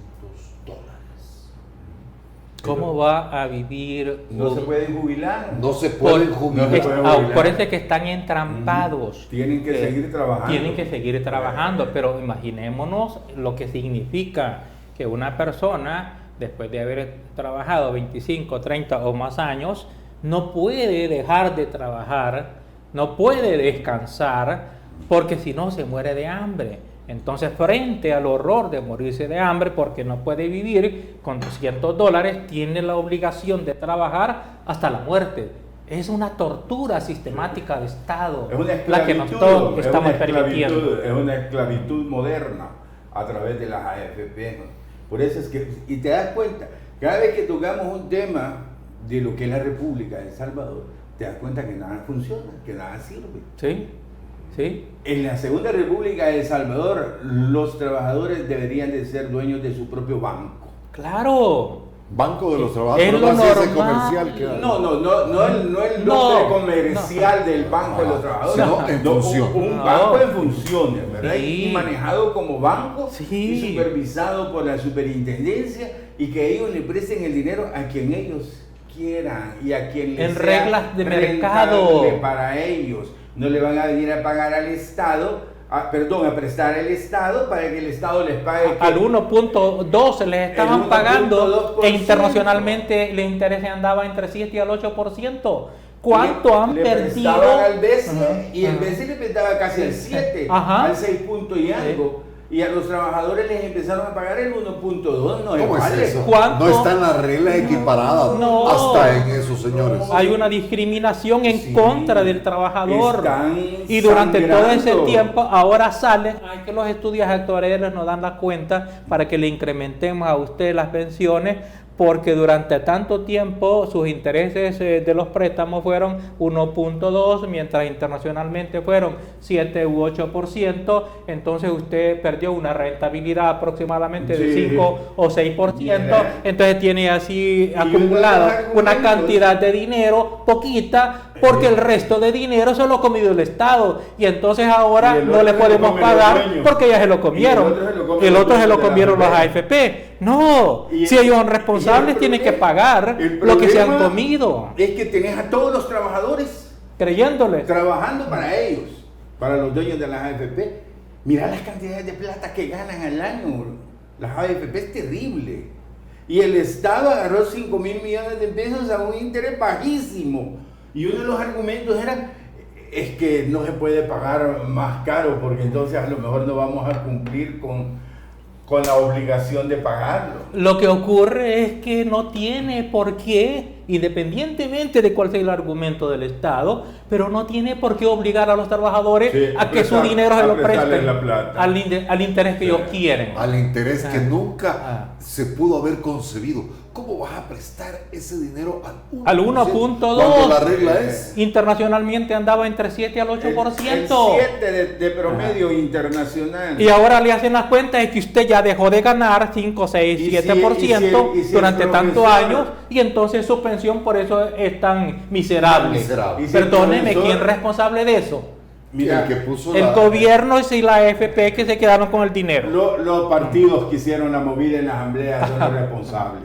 S3: ¿Cómo va a vivir?
S4: No se pueden jubilar.
S2: No se pueden jubilar.
S3: Parece que están entrampados.
S4: Tienen que seguir trabajando.
S3: Tienen que seguir trabajando, pero imaginémonos lo que significa que una persona, después de haber trabajado 25, 30 o más años, no puede dejar de trabajar, no puede descansar, porque si no se muere de hambre. Entonces, frente al horror de morirse de hambre porque no puede vivir con $200, tiene la obligación de trabajar hasta la muerte. Es una tortura sistemática de Estado la que nosotros estamos permitiendo.
S4: Es una esclavitud moderna a través de las AFP. Por eso es que, y te das cuenta, cada vez que tocamos un tema de lo que es la República de El Salvador, te das cuenta que nada funciona, que nada sirve.
S3: Sí, sí.
S4: En la Segunda República de El Salvador, los trabajadores deberían de ser dueños de su propio banco.
S3: Claro,
S2: Banco de los Trabajadores.
S3: Es lo
S2: no ese
S3: normal.
S2: comercial que
S4: No el nombre comercial del Banco de los Trabajadores,
S2: sino en función.
S4: Un banco en funciones, ¿verdad?
S3: Sí.
S4: Y manejado como banco
S3: Sí.
S4: y supervisado por la superintendencia, y que ellos le presten el dinero a quien ellos quieran y a quien les
S3: En
S4: sea
S3: reglas de
S4: rentable
S3: mercado.
S4: para ellos. No le van a venir a pagar al Estado, a prestar al Estado para que el Estado les pague.
S3: Al 1.2 se les estaban
S4: El 1.2%.
S3: pagando e internacionalmente el interés andaba entre 7 y al 8%. ¿Cuánto han
S4: le
S3: perdido?
S4: prestaban al BCE
S3: Ajá,
S4: y el
S3: ajá.
S4: BCE le prestaba casi al 7,
S3: Ajá.
S4: al 6 punto y algo. Y a los trabajadores les empezaron a pagar el 1.2. No
S2: ¿Cómo es
S4: vale.
S2: eso?
S3: ¿Cuánto?
S2: No están las reglas equiparadas
S3: No.
S2: hasta en eso, señores.
S3: Hay una discriminación en
S4: Sí.
S3: contra del trabajador.
S4: Están
S3: Y durante todo ese
S4: sangrando.
S3: tiempo, ahora salen, hay que los estudios actuariales nos dan la cuenta para que le incrementemos a usted las pensiones, porque durante tanto tiempo sus intereses de los préstamos fueron 1.2, mientras internacionalmente fueron 7 u 8%, entonces usted perdió una rentabilidad aproximadamente de
S4: Sí.
S3: 5 o 6%,
S4: Yeah.
S3: entonces tiene así
S4: uno de
S3: acumulado
S4: los
S3: una
S4: argumentos-
S3: cantidad de dinero poquita, porque el resto de dinero se lo ha comido el Estado, y entonces ahora
S4: Y el
S3: no
S4: otro
S3: le
S4: se lo
S3: podemos
S4: comen los
S3: pagar
S4: dueños.
S3: porque ya se lo comieron.
S4: Y el otro se lo comen
S3: El
S4: los
S3: otro se lo
S4: dueños de la
S3: comieron los
S4: AFP.
S3: AFP. No,
S4: Y
S3: si
S4: el-
S3: ellos son
S4: y
S3: responsables
S4: el
S3: tienen que
S4: problema-
S3: pagar
S4: el
S3: lo que se han
S4: problema
S3: comido,
S4: Es que tenés a todos los trabajadores
S3: creyéndoles.
S4: trabajando para ellos, para los dueños de las AFP. Mira las cantidades de plata que ganan al año. Las AFP es terrible. Y el Estado agarró 5.000 millones de pesos a un interés bajísimo. Y uno de los argumentos era, es que no se puede pagar más caro porque entonces a lo mejor no vamos a cumplir con la obligación de pagarlo.
S3: Lo que ocurre es que no tiene por qué, independientemente de cuál sea el argumento del Estado, pero no tiene por qué obligar a los trabajadores
S4: Sí,
S3: a que su
S4: prestar-
S3: dinero se
S4: a
S3: lo
S4: prestarles
S3: presten
S4: la plata.
S3: al interés que
S4: Sí.
S3: ellos quieren.
S2: Al interés que
S3: Ah.
S2: nunca
S3: Ah.
S2: se pudo haber concebido. ¿Cómo vas a prestar ese dinero
S3: Al
S2: 1%?
S3: 1.2?
S2: Cuando la regla es
S3: Internacionalmente andaba entre 7 al
S4: El
S3: 8%.
S4: 7 de promedio internacional.
S3: Y ahora le hacen las cuentas de que usted ya dejó de ganar 5, 6,
S4: Y si-
S3: 7%
S4: y si el
S3: durante tantos
S4: profesor-
S3: años, y entonces su pensión por eso es tan miserable.
S2: Miserable.
S4: Y si el
S3: Perdóneme,
S4: profesor-
S3: ¿quién es responsable de eso?
S4: Mira,
S2: el que puso
S3: El
S2: la-
S3: gobierno y la AFP que se quedaron con el dinero.
S4: los partidos que hicieron la movida en la asamblea son los responsables.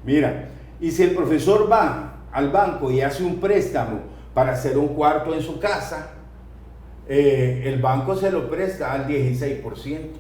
S4: Mira, y si el profesor va al banco y hace un préstamo para hacer un cuarto en su casa, el banco se lo presta al 16%.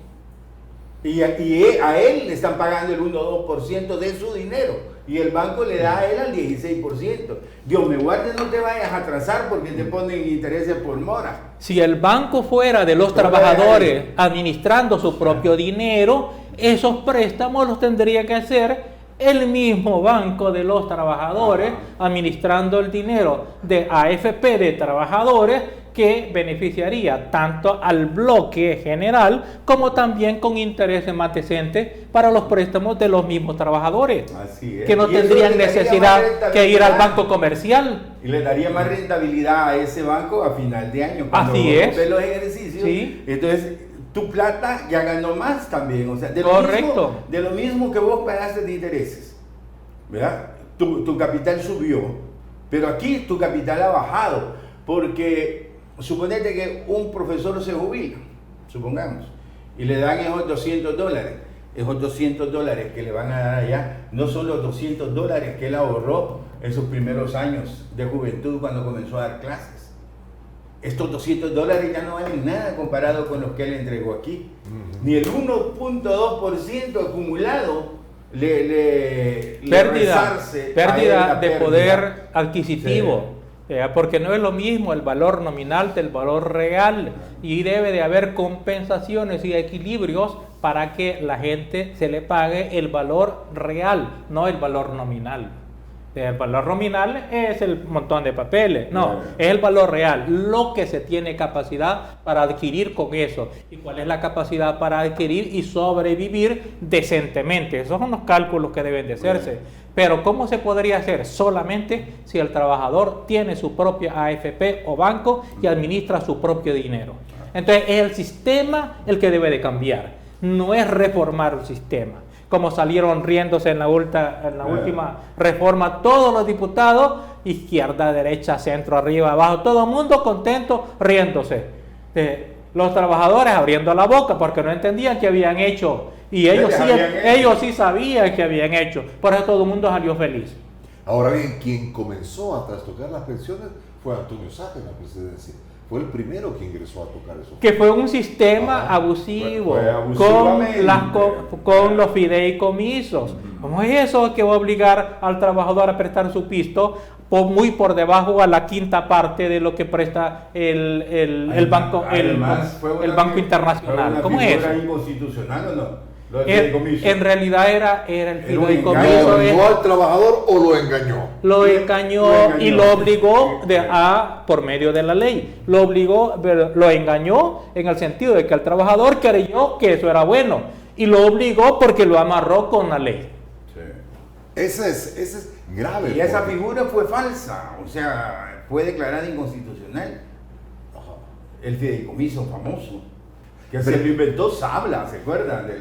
S4: Y a él le están pagando el 1 o 2% de su dinero. Y el banco le da a él al 16%. Dios me guarde, no te vayas a atrasar porque te ponen intereses por mora.
S3: Si el banco fuera de los
S4: Pero
S3: trabajadores administrando su propio dinero, esos préstamos los tendría que hacer el mismo banco de los trabajadores, administrando el dinero de AFP de trabajadores, que beneficiaría tanto al bloque general como también con intereses más decentes para los préstamos de los mismos trabajadores,
S4: Así es.
S3: que no
S4: Y eso
S3: tendrían
S4: le daría
S3: necesidad
S4: más
S3: que ir al
S4: rentabilidad.
S3: banco comercial.
S4: Y le daría más rentabilidad a ese banco a final de año. Cuando
S3: Así
S4: vos
S3: es.
S4: ves los ejercicios,
S3: Sí.
S4: entonces tu plata ya ganó más también. O sea,
S3: Correcto.
S4: De lo mismo que vos pagaste de intereses, ¿verdad? Tu capital subió, pero aquí tu capital ha bajado, porque suponete que un profesor se jubila, supongamos, y le dan esos $200. Esos $200 que le van a dar allá no son los $200 que él ahorró en sus primeros años de juventud cuando comenzó a dar clases. Estos $200 ya no valen nada comparado con los que él entregó aquí. Ni el 1.2% acumulado le resarce a él
S3: pérdida
S4: la
S3: de
S4: pérdida.
S3: poder adquisitivo. Porque no es lo mismo el valor nominal del valor real, y debe de haber compensaciones y equilibrios para que la gente se le pague el valor real, no el valor nominal. El valor nominal es el montón de papeles, no, es el valor real, lo que se tiene capacidad para adquirir con eso, y cuál es la capacidad para adquirir y sobrevivir decentemente. Esos son los cálculos que deben de hacerse. Pero ¿cómo se podría hacer? Solamente si el trabajador tiene su propia AFP o banco y administra su propio dinero. Entonces es el sistema el que debe de cambiar, no es reformar el sistema. como salieron riéndose en la última reforma todos los diputados, izquierda, derecha, centro, arriba, abajo, todo el mundo contento riéndose. Los trabajadores abriendo la boca porque no entendían qué habían hecho, y ellos sí sabían que habían hecho, por eso todo el mundo salió feliz.
S2: Ahora bien, quien comenzó a trastocar las pensiones fue Antonio Saca en la presidencia. Fue el primero que ingresó a tocar eso.
S3: Que fue un sistema abusivo, con los fideicomisos. ¿Cómo es eso que va a obligar al trabajador a prestar su pisto muy por debajo a la quinta parte de lo que presta el Banco Internacional? ¿Cómo es eso?
S4: ¿Era inconstitucional o no?
S3: En realidad era el fideicomiso.
S2: ¿Lo engañó al trabajador o lo engañó?
S3: Lo engañó y lo obligó por medio de la ley. Lo engañó en el sentido de que el trabajador creyó que eso era bueno y lo obligó porque lo amarró con la ley.
S4: Sí.
S2: Ese es grave.
S4: Y esa figura fue falsa, o sea, fue declarada inconstitucional. El fideicomiso famoso, que se lo inventó Sabla, ¿se acuerdan?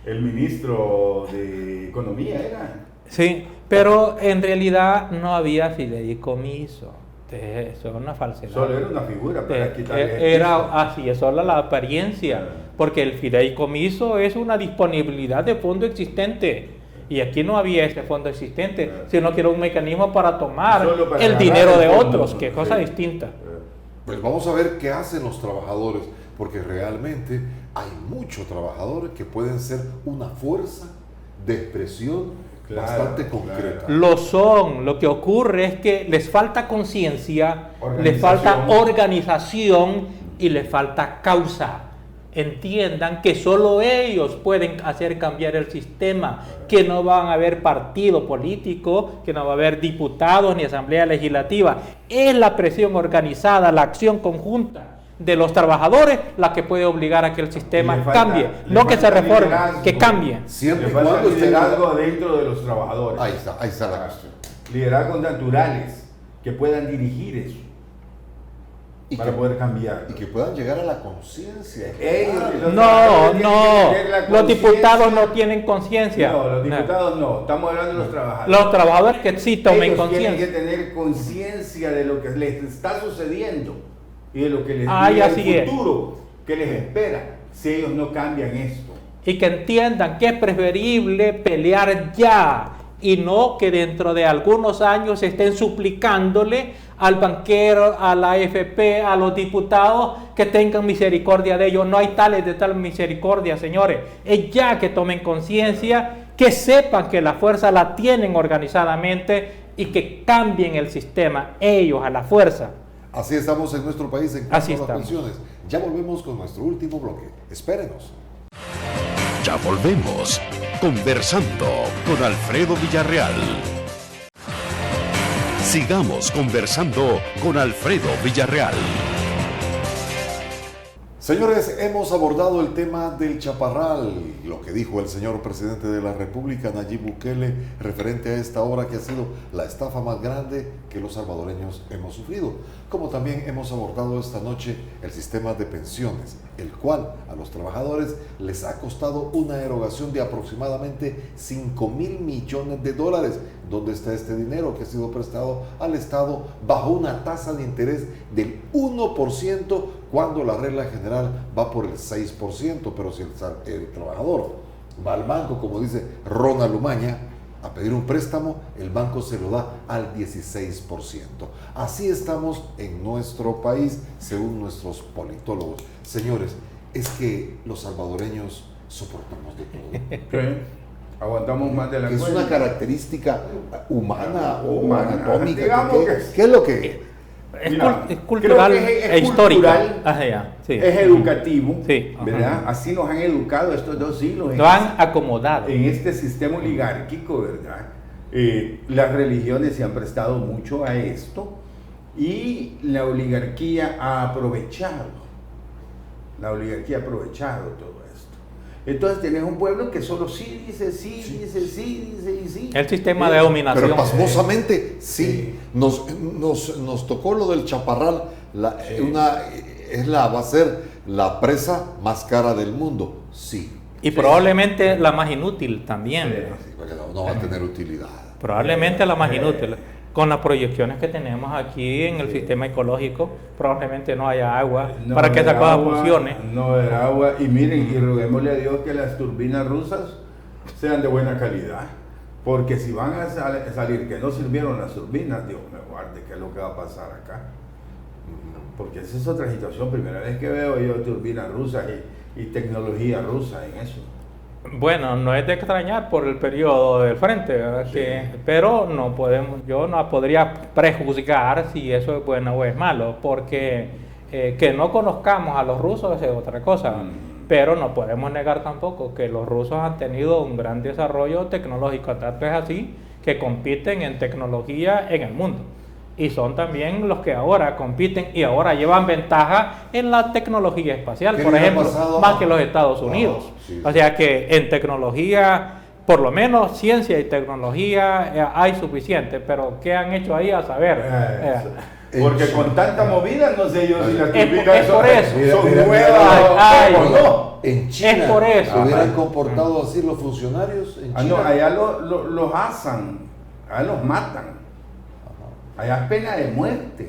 S4: El ministro de Economía era.
S3: Sí, pero en realidad no había fideicomiso. Eso era una falsedad.
S4: Solo era una figura para quitarle
S3: era así, es solo la apariencia, porque el fideicomiso es una disponibilidad de fondo existente. Y aquí no había ese fondo existente, sino que era un mecanismo para tomar el dinero de otros, que es cosa distinta.
S2: Pues vamos a ver qué hacen los trabajadores, porque realmente hay muchos trabajadores que pueden ser una fuerza de expresión bastante concreta.
S3: Lo son. Lo que ocurre es que les falta conciencia, les falta organización y les falta causa. Entiendan que solo ellos pueden hacer cambiar el sistema, que no van a haber partido político, que no va a haber diputados ni asamblea legislativa. Es la presión organizada, la acción conjunta de los trabajadores la que puede obligar a que el sistema cambie, no que se reforme, que cambie.
S2: Siempre y
S4: falta
S2: cuando
S4: liderazgo dentro de los trabajadores.
S2: Ahí está la cuestión.
S4: Liderazgos naturales que puedan dirigir eso para poder cambiar.
S2: Y que puedan llegar a la conciencia.
S3: Los diputados no tienen conciencia.
S4: No, los diputados no. Estamos hablando de los trabajadores.
S3: Los trabajadores que sí tomen conciencia.
S4: Tienen que tener conciencia de lo que les está sucediendo y de lo que les el futuro que les espera si ellos no cambian esto.
S3: Y que entiendan que es preferible pelear ya y no que dentro de algunos años estén suplicándole al banquero, a la AFP, a los diputados que tengan misericordia de ellos. No hay tales de tal misericordia, señores. Es ya que tomen conciencia, que sepan que la fuerza la tienen organizadamente y que cambien el sistema ellos a la fuerza.
S2: Así estamos en nuestro país en cuanto a las pensiones. Ya volvemos con nuestro último bloque. Espérenos.
S1: Ya volvemos. Conversando con Alfredo Villarreal. Sigamos conversando con Alfredo Villarreal.
S2: Señores, hemos abordado el tema del chaparral, lo que dijo el señor presidente de la República, Nayib Bukele, referente a esta obra que ha sido la estafa más grande que los salvadoreños hemos sufrido. Como también hemos abordado esta noche el sistema de pensiones, el cual a los trabajadores les ha costado una erogación de aproximadamente 5,000 millones de dólares. ¿Dónde está este dinero que ha sido prestado al Estado bajo una tasa de interés del 1% cuando la regla general va por el 6%? Pero si el trabajador va al banco, como dice Ronald Umaña, a pedir un préstamo, el banco se lo da al 16%. Así estamos en nuestro país, según nuestros politólogos. Señores, es que los salvadoreños soportamos de todo.
S4: Aguantamos más de la
S2: cuenta. Es una característica humana o anatómica.
S4: Digamos
S2: ¿Qué es lo que
S3: es cultural e histórico?
S4: Es educativo, ¿verdad? Así nos han educado estos 2 siglos.
S3: Lo han acomodado.
S4: En este sistema oligárquico, ¿verdad? Las religiones se han prestado mucho a esto y la oligarquía ha aprovechado. todo esto. Entonces tenés un pueblo que solo sí dice.
S3: El sistema de dominación.
S2: Pero pasmosamente sí. Nos tocó lo del chaparral. Va a ser la presa más cara del mundo. Sí.
S3: Y probablemente la más inútil también.
S2: Sí, porque no va a tener utilidad.
S3: Probablemente la más inútil. Con las proyecciones que tenemos aquí en el sistema ecológico, probablemente no haya agua para que esa cosa funcione.
S4: No haber agua. Y miren, y roguémosle a Dios que las turbinas rusas sean de buena calidad. Porque si van a salir que no sirvieron las turbinas, Dios me guarde, ¿qué es lo que va a pasar acá? Porque esa es otra situación. Primera vez que veo yo turbinas rusas y tecnología rusa en eso.
S3: Bueno, no es de extrañar por el periodo del frente, ¿verdad?
S4: Sí.
S3: Pero no podemos, yo no podría prejuzgar si eso es bueno o es malo, porque que no conozcamos a los rusos es otra cosa. Pero no podemos negar tampoco que los rusos han tenido un gran desarrollo tecnológico, tanto es así que compiten en tecnología en el mundo. Y son también los que ahora compiten y ahora llevan ventaja en la tecnología espacial,
S2: ¿Qué
S3: por
S2: le ha
S3: ejemplo,
S2: pasado?
S3: más que los Estados Unidos.
S2: Sí.
S3: O sea que en tecnología, por lo menos ciencia y tecnología hay suficiente, pero ¿qué han hecho ahí a saber?
S4: Porque con tanta movida, no sé yo si las
S3: Es
S4: turbinas
S3: por eso.
S4: son
S2: Mira,
S4: nuevas
S3: ay,
S4: o no.
S2: En China
S3: Es por eso.
S2: se hubieran comportado así los funcionarios en China.
S4: No, allá los asan, allá los matan. Allá es pena de muerte.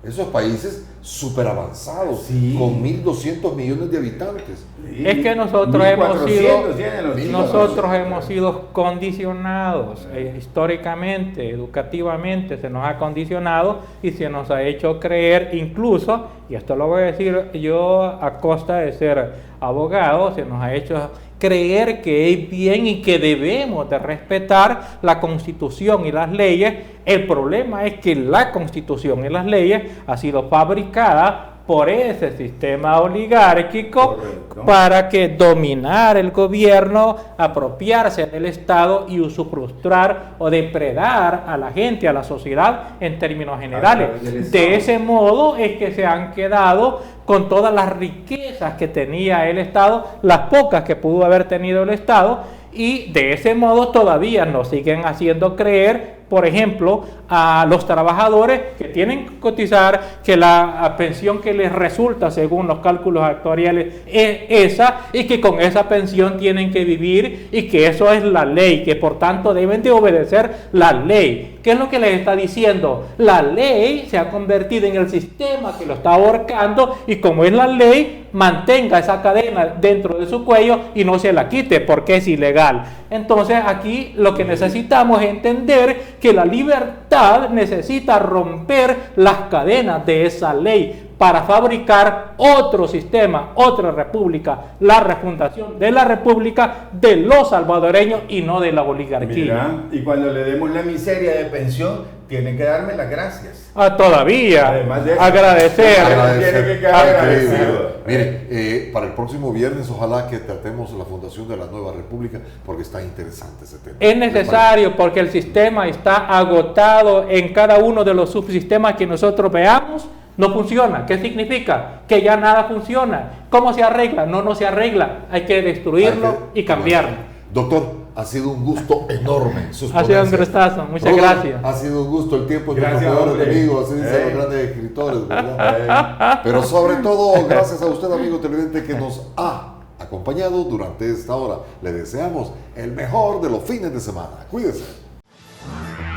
S2: Esos países súper avanzados,
S4: Sí.
S2: con 1.200 millones de habitantes.
S4: Sí,
S3: Es que nosotros
S4: 1400 tienen los chinos.
S3: nosotros hemos sido condicionados históricamente, educativamente, se nos ha condicionado y se nos ha hecho creer incluso, y esto lo voy a decir yo a costa de ser abogado, se nos ha hecho creer que es bien y que debemos de respetar la Constitución y las leyes. El problema es que la Constitución y las leyes ha sido fabricada por ese sistema oligárquico.
S4: Correcto.
S3: Para que dominar el gobierno, apropiarse del Estado y usufructuar o depredar a la gente, a la sociedad en términos generales.
S4: través del Estado.
S3: De ese modo es que se han quedado con todas las riquezas que tenía el Estado, las pocas que pudo haber tenido el Estado, y de ese modo todavía nos siguen haciendo creer, por ejemplo, a los trabajadores que tienen que cotizar, que la pensión que les resulta según los cálculos actuariales es esa, y que con esa pensión tienen que vivir, y que eso es la ley, que por tanto deben de obedecer la ley. ¿Qué es lo que les está diciendo? La ley se ha convertido en el sistema que lo está ahorcando, y como es la ley, mantenga esa cadena dentro de su cuello y no se la quite porque es ilegal. Entonces aquí lo que necesitamos es entender que la libertad necesita romper las cadenas de esa ley para fabricar otro sistema, otra república, la refundación de la república de los salvadoreños y no de la oligarquía.
S4: Mira, y cuando le demos la miseria de pensión, tienen que darme las gracias.
S3: Todavía
S4: Además de eso,
S3: agradecer.
S4: Tiene que quedar agradecido.
S2: Increíble. Mire, para el próximo viernes ojalá que tratemos la fundación de la nueva república porque está interesante ese tema.
S3: Es necesario porque el sistema está agotado en cada uno de los subsistemas que nosotros veamos. No funciona. ¿Qué significa? Que ya nada funciona. ¿Cómo se arregla? No se arregla. Hay que destruirlo y cambiarlo.
S2: Doctor, ha sido un gusto enorme. Sus
S3: Ha sido un
S2: ponencias.
S3: gustazo. Muchas
S2: Robert,
S3: gracias.
S2: Ha sido un gusto. El tiempo es
S4: Gracias,
S2: nuestro peor
S4: hombre.
S2: enemigo, así dicen los grandes escritores, ¿verdad? Pero sobre todo, gracias a usted, amigo televidente, que nos ha acompañado durante esta hora. Le deseamos el mejor de los fines de semana. Cuídese.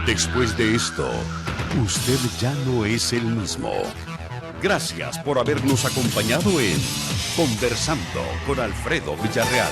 S1: Después de esto, usted ya no es el mismo. Gracias por habernos acompañado en Conversando con Alfredo Villarreal.